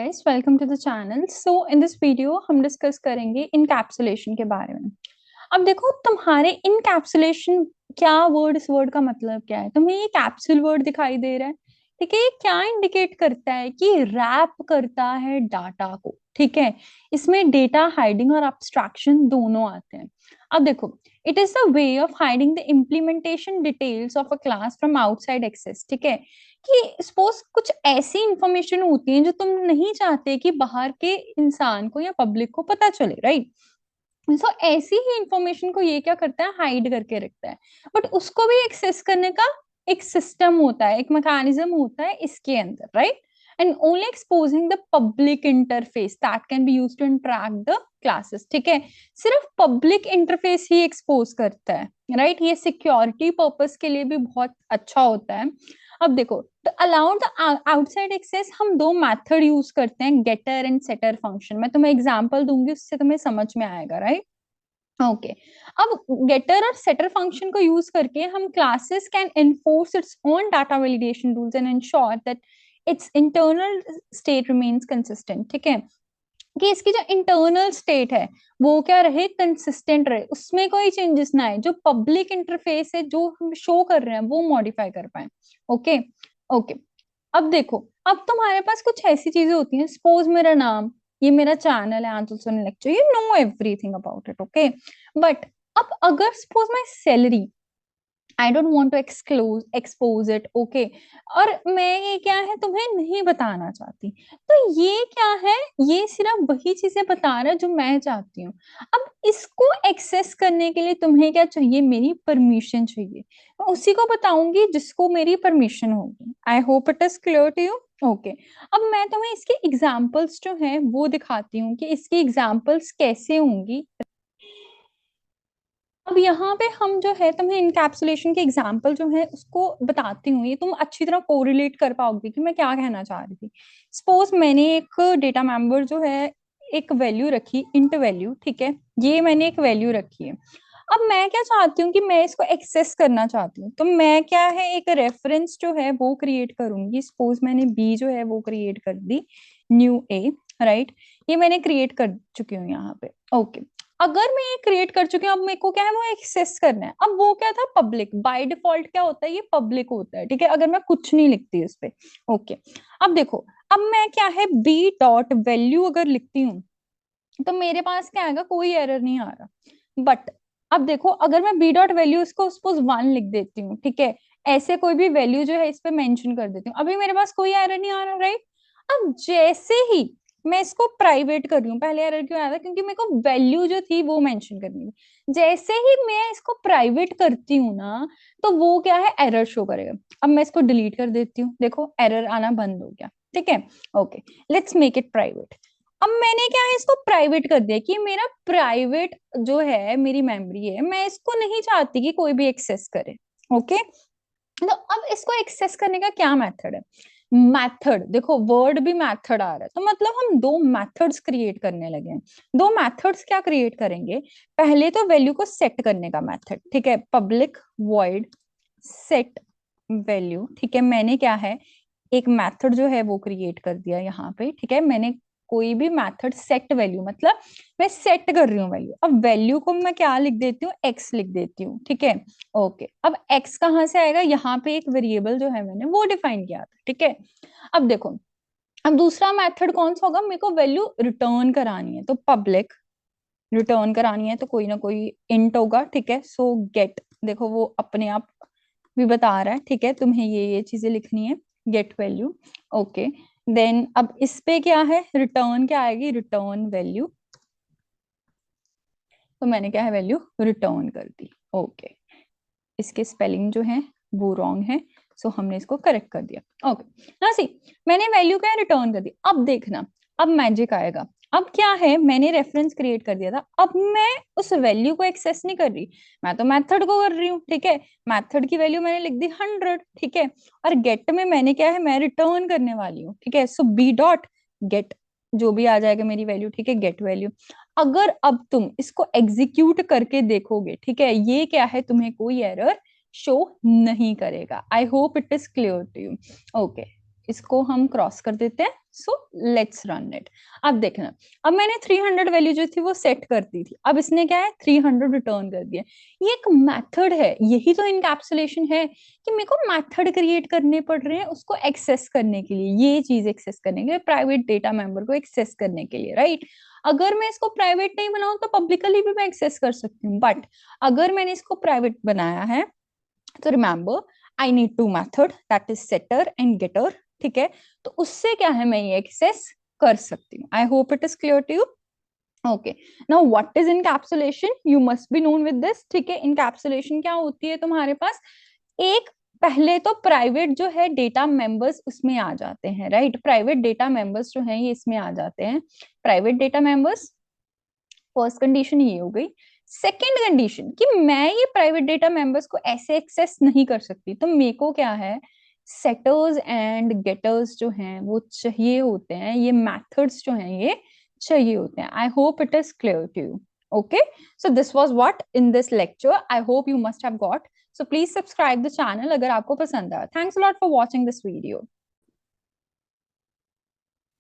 guys, welcome to the channel. So in this video हम discuss करेंगे encapsulation के बारे में। अब देखो तुम्हारे इनकैप्सुलेशन क्या वर्ड, इस वर्ड का मतलब क्या है? तुम्हें ये कैप्सूल वर्ड दिखाई दे रहा है, ठीक है। ये क्या इंडिकेट करता है कि रैप करता है डाटा को, ठीक है। इसमें डेटा हाइडिंग और एब्स्ट्रैक्शन दोनों आते हैं। अब देखो, it is the way of hiding the implementation details of a class from outside access, ठीक है। कि सपोज कुछ ऐसी इंफॉर्मेशन होती है जो तुम नहीं चाहते कि बाहर के इंसान को या पब्लिक को पता चले, राइट। सो ऐसी ही इंफॉर्मेशन को ये क्या करता है, हाइड करके रखता है। बट उसको भी एक्सेस करने का एक सिस्टम होता है, एक मैकेनिज्म होता है इसके अंदर, right. And only exposing the public interface that can be used to interact the classes, ठीक है। सिर्फ पब्लिक इंटरफेस ही एक्सपोज करता है, राइट। ये सिक्योरिटी पर्पस के लिए भी बहुत अच्छा होता है। अब देखो, तो अलाउड द आउटसाइड एक्सेस हम दो मेथड यूज करते हैं, गेटर एंड सेटर फंक्शन। मैं तुम्हें एग्जांपल दूंगी, उससे तुम्हें समझ में आएगा, राइट। ओके। अब गेटर और सेटर फंक्शन को यूज करके हम classes can enforce its own data validation rules and ensure that it's internal state remains consistent, ठीक है। कि इसकी जो इंटरनल स्टेट है वो क्या रहे, कंसिस्टेंट रहे, उसमें कोई चेंजेस ना आए, जो पब्लिक इंटरफेस है जो हम शो कर रहे हैं वो मॉडिफाई कर पाए। ओके। ओके। अब देखो, अब तुम्हारे पास कुछ ऐसी चीजें होती हैं, सपोज मेरा नाम, ये मेरा चैनल है Aanchal Soni lecture, you know everything about it, okay. But अब अगर suppose my salary, I don't want to expose it, okay. और मैं ये क्या है तुम्हें नहीं बताना चाहती, तो ये क्या है, ये सिर्फ वही चीजें बता रहा है जो मैं चाहती हूँ। अब इसको एक्सेस करने के लिए तुम्हें क्या चाहिए, मेरी परमिशन चाहिए। मैं उसी को बताऊंगी जिसको मेरी परमिशन होगी। I hope it is clear to you. Okay. अब मैं तुम्हें इसके एग्जाम्पल्स जो है वो दिखाती हूँ कि इसकी एग्जाम्पल्स कैसे होंगी। अब यहाँ पे हम जो है तुम्हें इनकैप्सुलेशन के एग्जाम्पल जो है उसको बताती हूँ, ये तुम अच्छी तरह कोरिलेट कर पाओगे कि मैं क्या कहना चाह रही थी। सपोज मैंने एक डेटा मेंबर जो है एक वैल्यू रखी, इंट वैल्यू, ठीक है। ये मैंने एक वैल्यू रखी है। अब मैं क्या चाहती हूँ कि मैं इसको एक्सेस करना चाहती हूँ, तो मैं क्या है एक रेफरेंस जो है वो क्रिएट करूंगी। सपोज मैंने बी जो है वो क्रिएट कर दी, न्यू ए, राइट। ये मैंने क्रिएट कर चुकी हूँ यहाँ पे। ओके। अगर मैं ये क्रिएट कर चुकी हूँ, अब मेरे को क्या है वो एक्सेस करना है। अब वो क्या था, पब्लिक। बाय डिफॉल्ट क्या होता है, ये पब्लिक होता है, ठीक है, अगर मैं कुछ नहीं लिखती उस पे। ओके। अब देखो, अब मैं क्या है बी डॉट वैल्यू अगर लिखती हूँ तो मेरे पास क्या आएगा, कोई एरर नहीं आ रहा। बट अब देखो, अगर मैं बी डॉट वैल्यू इसको सपोज 1 लिख देती हूँ, ठीक है, ऐसे कोई भी वैल्यू जो है इस पे मेंशन कर देती हूँ, अभी मेरे पास कोई एरर नहीं आ रहा, राइट। अब जैसे ही मैं इसको प्राइवेट कर रही हूँ, पहले एरर क्यों आया था, क्योंकि मेरे को वैल्यू जो थी वो मेंशन करनी थी। जैसे ही मैं इसको प्राइवेट करती हूँ ना, तो वो क्या है, एरर शो करेगा। अब मैं इसको डिलीट कर देती हूँ, देखो एरर आना बंद हो गया, ठीक है। Okay, let's make it private. अब मैंने क्या है इसको प्राइवेट कर दिया कि मेरा प्राइवेट जो है मेरी मेमोरी है, मैं इसको नहीं चाहती कि कोई भी एक्सेस करे। ओके। तो अब इसको एक्सेस करने का क्या मेथड है, मेथड देखो, वर्ड भी मेथड आ रहा है, तो मतलब हम दो मेथड्स क्रिएट करने लगे हैं। दो मेथड्स क्या क्रिएट करेंगे, पहले तो वैल्यू को सेट करने का मेथड, ठीक है, पब्लिक वॉइड सेट वैल्यू, ठीक है। मैंने क्या है एक मेथड जो है वो क्रिएट कर दिया यहाँ पे, ठीक है। मैंने कोई भी मेथड सेट वैल्यू, मतलब मैं सेट कर रही हूँ वैल्यू। अब वैल्यू को मैं क्या लिख देती हूँ, एक्स लिख देती हूँ, ठीक है। ओके। अब एक्स कहाँ से आएगा, यहाँ पे एक वेरिएबल जो है मैंने वो डिफाइन किया था, ठीक है। अब देखो, अब दूसरा मेथड कौन सा होगा, मेरे को वैल्यू रिटर्न करानी है, तो पब्लिक रिटर्न करानी है तो कोई ना कोई इंट होगा, ठीक है। सो गेट, देखो वो अपने आप भी बता रहा है, ठीक है, तुम्हें ये चीजें लिखनी है, गेट वैल्यू। ओके। देन अब इस पे क्या है, रिटर्न क्या आएगी, रिटर्न वैल्यू। तो मैंने क्या है वैल्यू रिटर्न कर दी। ओके। इसके स्पेलिंग जो है वो रॉन्ग है, सो हमने इसको करेक्ट कर दिया। ओके ना, सी मैंने वैल्यू क्या रिटर्न कर दी। अब देखना, अब मैजिक आएगा। अब क्या है, मैंने रेफरेंस क्रिएट कर दिया था, अब मैं उस वैल्यू को एक्सेस नहीं कर रही, मैं तो मेथड को कर रही हूँ, ठीक है। मेथड की वैल्यू मैंने लिख दी 100, ठीक है। और गेट में मैंने क्या है, मैं रिटर्न करने वाली हूँ, ठीक है। सो बी डॉट गेट, जो भी आ जाएगा मेरी वैल्यू, ठीक है, गेट वैल्यू। अगर अब तुम इसको एग्जीक्यूट करके देखोगे, ठीक है, ये क्या है, तुम्हें कोई एरर शो नहीं करेगा। I hope it is clear to you. Okay. इसको हम क्रॉस कर देते हैं। So let's run it. अब देखना, अब मैंने 300 वैल्यू जो थी वो सेट कर दी थी, अब इसने क्या है 300 रिटर्न कर दिया। ये एक मेथड है, यही तो इनकैप्सुलेशन है कि मेरे को मेथड क्रिएट करने पड़ रहे हैं उसको एक्सेस करने के लिए, ये चीज एक्सेस करने के लिए, प्राइवेट डेटा मेंबर को एक्सेस करने के लिए, राइट। अगर मैं इसको प्राइवेट नहीं बनाऊं तो पब्लिकली भी मैं एक्सेस कर सकती हूँ, बट अगर मैंने इसको प्राइवेट बनाया है तो remember I need to method that is setter and getter, ठीक है। तो उससे क्या है मैं ये एक्सेस कर सकती हूँ। I hope it is clear to you. Okay, now what is encapsulation, you must be known with this, ठीक है। इनकैप्सुलेशन क्या होती है तुम्हारे पास, एक पहले तो प्राइवेट जो है डेटा मेंबर्स उसमें आ जाते हैं, राइट। प्राइवेट डेटा मेंबर्स जो है ये इसमें आ जाते हैं, private data members. First condition ये हो गई। सेकेंड कंडीशन कि मैं ये प्राइवेट डेटा मेंबर्स को ऐसे एक्सेस नहीं कर सकती, तो मेरे को क्या है सेटर्स एंड गेटर्स जो हैं वो चाहिए होते हैं, ये मेथड्स जो हैं ये चाहिए होते हैं। I hope it is clear to you. Okay, so this was what in this lecture. I hope you must have got. So please subscribe the channel अगर आपको पसंद आया. Thanks a lot for watching this video.